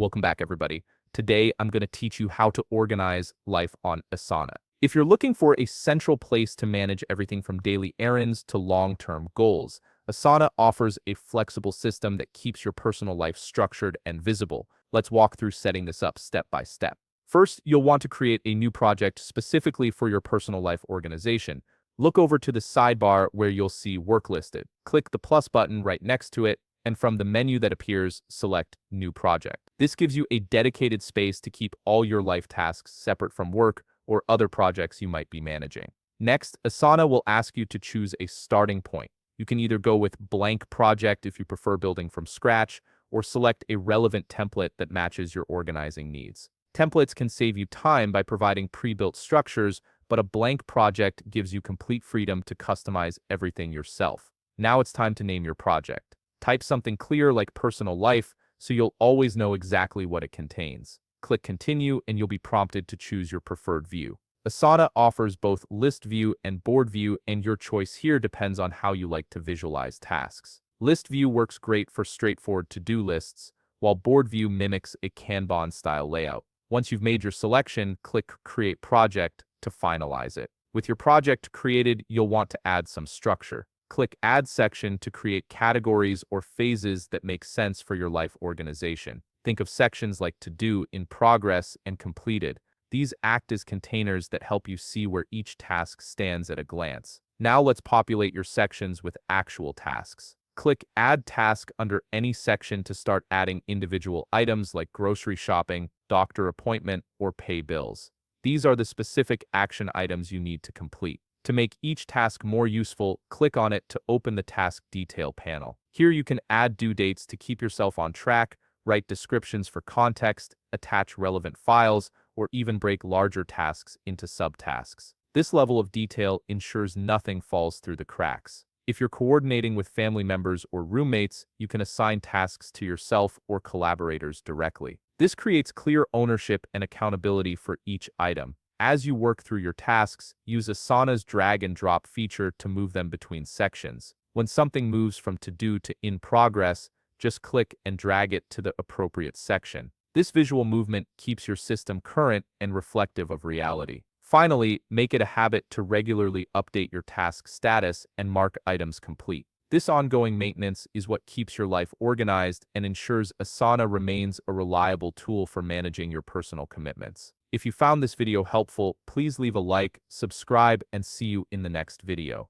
Welcome back, everybody. Today, I'm going to teach you how to organize life on Asana. If you're looking for a central place to manage everything from daily errands to long-term goals, Asana offers a flexible system that keeps your personal life structured and visible. Let's walk through setting this up step by step. First, you'll want to create a new project specifically for your personal life organization. Look over to the sidebar where you'll see work listed. Click the plus button right next to it, and from the menu that appears, select New Project. This gives you a dedicated space to keep all your life tasks separate from work or other projects you might be managing. Next, Asana will ask you to choose a starting point. You can either go with blank project if you prefer building from scratch, or select a relevant template that matches your organizing needs. Templates can save you time by providing pre-built structures, but a blank project gives you complete freedom to customize everything yourself. Now it's time to name your project. Type something clear like personal life so you'll always know exactly what it contains. Click Continue and you'll be prompted to choose your preferred view. Asana offers both list view and board view, and your choice here depends on how you like to visualize tasks. List view works great for straightforward to-do lists, while board view mimics a Kanban-style layout. Once you've made your selection, click Create Project to finalize it. With your project created, you'll want to add some structure. Click Add Section to create categories or phases that make sense for your life organization. Think of sections like To Do, In Progress, and Completed. These act as containers that help you see where each task stands at a glance. Now let's populate your sections with actual tasks. Click Add Task under any section to start adding individual items like grocery shopping, doctor appointment, or pay bills. These are the specific action items you need to complete. To make each task more useful, click on it to open the Task Detail panel. Here you can add due dates to keep yourself on track, write descriptions for context, attach relevant files, or even break larger tasks into subtasks. This level of detail ensures nothing falls through the cracks. If you're coordinating with family members or roommates, you can assign tasks to yourself or collaborators directly. This creates clear ownership and accountability for each item. As you work through your tasks, use Asana's drag and drop feature to move them between sections. When something moves from To Do to In Progress, just click and drag it to the appropriate section. This visual movement keeps your system current and reflective of reality. Finally, make it a habit to regularly update your task status and mark items complete. This ongoing maintenance is what keeps your life organized and ensures Asana remains a reliable tool for managing your personal commitments. If you found this video helpful, please leave a like, subscribe, and see you in the next video.